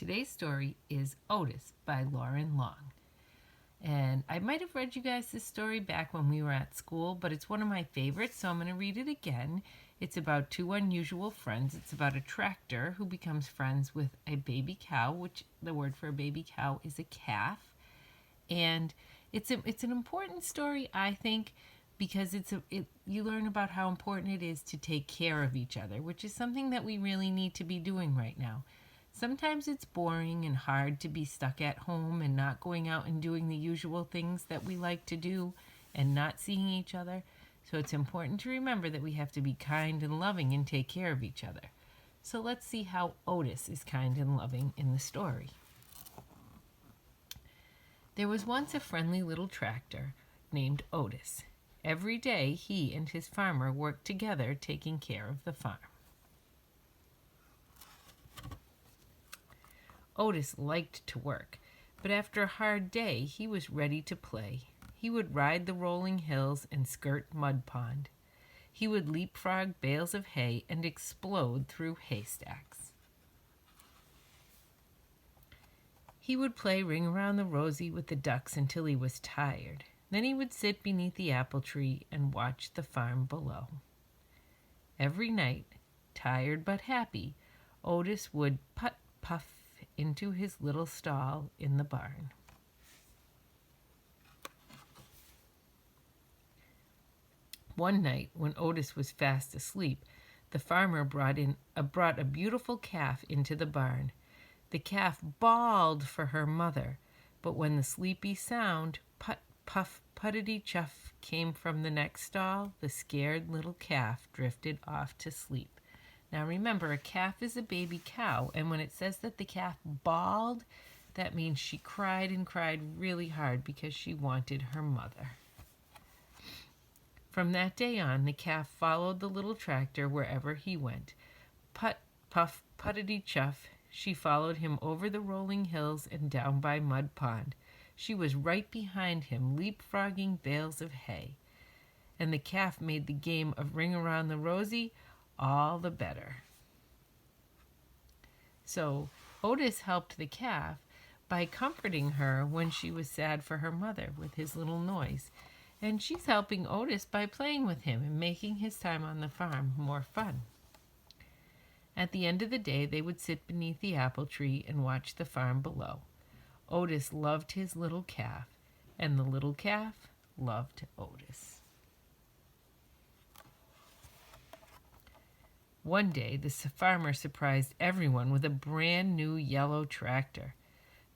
Today's story is Otis by Lauren Long. And I might have read you guys this story back when we were at school, but it's one of my favorites, so I'm going to read it again. It's about two unusual friends. It's about a tractor who becomes friends with a baby cow, which the word for a baby cow is a calf. And it's an important story, I think, because you learn about how important it is to take care of each other, which is something that we really need to be doing right now. Sometimes it's boring and hard to be stuck at home and not going out and doing the usual things that we like to do and not seeing each other. So it's important to remember that we have to be kind and loving and take care of each other. So let's see how Otis is kind and loving in the story. There was once a friendly little tractor named Otis. Every day he and his farmer worked together taking care of the farm. Otis liked to work, but after a hard day he was ready to play. He would ride the rolling hills and skirt Mud Pond. He would leapfrog bales of hay and explode through haystacks. He would play Ring Around the Rosie with the ducks until he was tired. Then he would sit beneath the apple tree and watch the farm below. Every night, tired but happy, Otis would puff into his little stall in the barn. One night, when Otis was fast asleep, the farmer brought a beautiful calf into the barn. The calf bawled for her mother, but when the sleepy sound, put, puff, puttity chuff, came from the next stall, the scared little calf drifted off to sleep. Now remember, a calf is a baby cow, and when it says that the calf bawled, that means she cried and cried really hard because she wanted her mother. From that day on, the calf followed the little tractor wherever he went. Put, puff, puttity chuff, she followed him over the rolling hills and down by Mud Pond. She was right behind him, leapfrogging bales of hay. And the calf made the game of Ring Around the Rosie all the better. So Otis helped the calf by comforting her when she was sad for her mother with his little noise. And she's helping Otis by playing with him and making his time on the farm more fun. At the end of the day, they would sit beneath the apple tree and watch the farm below. Otis loved his little calf, and the little calf loved Otis. One day, the farmer surprised everyone with a brand new yellow tractor.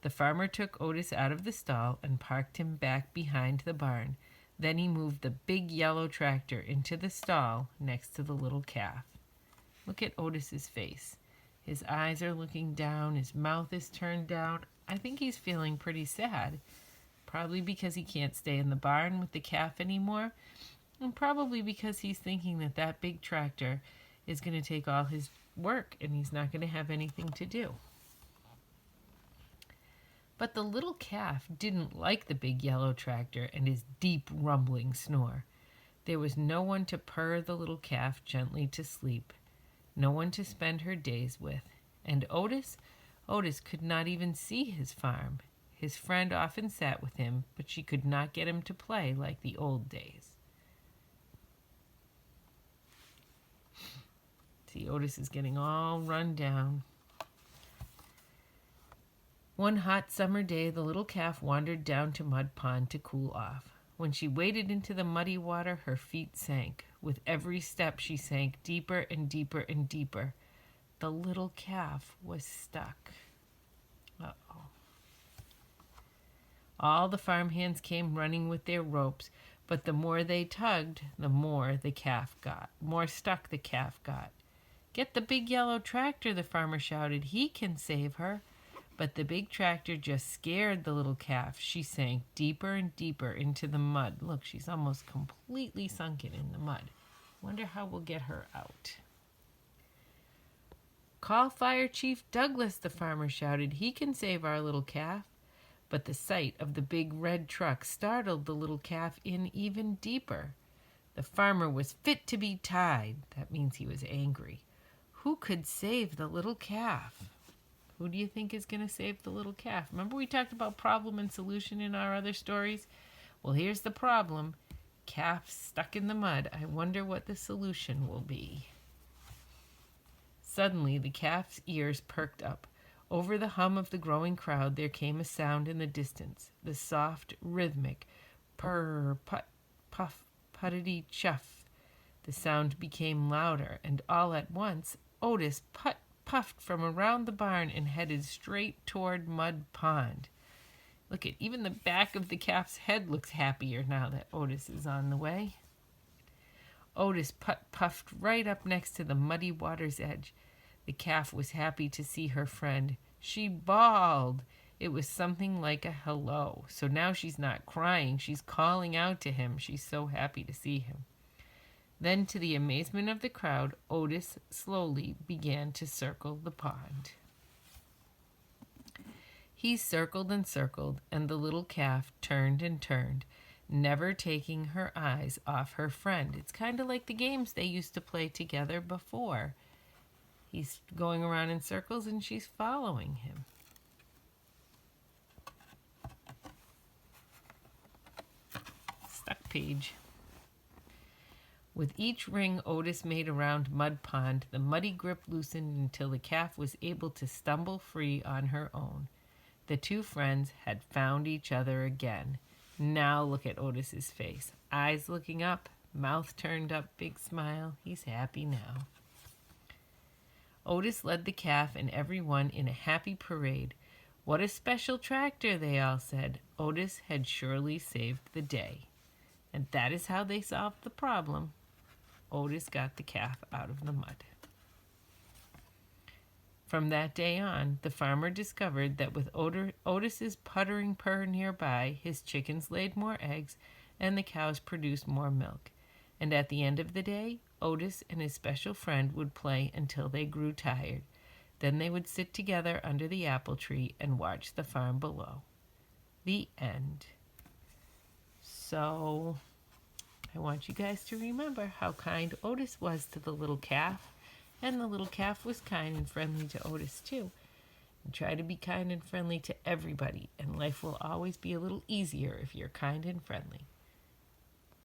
The farmer took Otis out of the stall and parked him back behind the barn. Then he moved the big yellow tractor into the stall next to the little calf. Look at Otis's face. His eyes are looking down, his mouth is turned down. I think he's feeling pretty sad, probably because he can't stay in the barn with the calf anymore, and probably because he's thinking that that big tractor is going to take all his work and he's not going to have anything to do. But the little calf didn't like the big yellow tractor and his deep rumbling snore. There was no one to purr the little calf gently to sleep, no one to spend her days with. And Otis could not even see his farm. His friend often sat with him, but she could not get him to play like the old days. See, Otis is getting all run down. One hot summer day, the little calf wandered down to Mud Pond to cool off. When she waded into the muddy water, her feet sank. With every step, she sank deeper and deeper and deeper. The little calf was stuck. Uh-oh. All the farmhands came running with their ropes, but the more they tugged, the more stuck the calf got. "Get the big yellow tractor," the farmer shouted. "He can save her." But the big tractor just scared the little calf. She sank deeper and deeper into the mud. Look, she's almost completely sunken in the mud. Wonder how we'll get her out. "Call Fire Chief Douglas," the farmer shouted. "He can save our little calf." But the sight of the big red truck startled the little calf in even deeper. The farmer was fit to be tied. That means he was angry. Who could save the little calf? Who do you think is going to save the little calf? Remember we talked about problem and solution in our other stories? Well, here's the problem. Calf stuck in the mud. I wonder what the solution will be. Suddenly, the calf's ears perked up. Over the hum of the growing crowd, there came a sound in the distance, the soft, rhythmic purr, put, puff, puttity, chuff. The sound became louder, and all at once, Otis puffed from around the barn and headed straight toward Mud Pond. Look at even the back of the calf's head looks happier now that Otis is on the way. Otis puffed right up next to the muddy water's edge. The calf was happy to see her friend. She bawled. It was something like a hello. So now she's not crying. She's calling out to him. She's so happy to see him. Then, to the amazement of the crowd, Otis slowly began to circle the pond. He circled and circled, and the little calf turned and turned, never taking her eyes off her friend. It's kind of like the games they used to play together before. He's going around in circles and she's following him. Stuck page. With each ring Otis made around Mud Pond, the muddy grip loosened until the calf was able to stumble free on her own. The two friends had found each other again. Now look at Otis's face. Eyes looking up, mouth turned up, big smile. He's happy now. Otis led the calf and everyone in a happy parade. What a special tractor, they all said. Otis had surely saved the day. And that is how they solved the problem. Otis got the calf out of the mud. From that day on, the farmer discovered that with Otis's puttering purr nearby, his chickens laid more eggs and the cows produced more milk. And at the end of the day, Otis and his special friend would play until they grew tired. Then they would sit together under the apple tree and watch the farm below. The end. So, I want you guys to remember how kind Otis was to the little calf. And the little calf was kind and friendly to Otis too. And try to be kind and friendly to everybody, and life will always be a little easier if you're kind and friendly.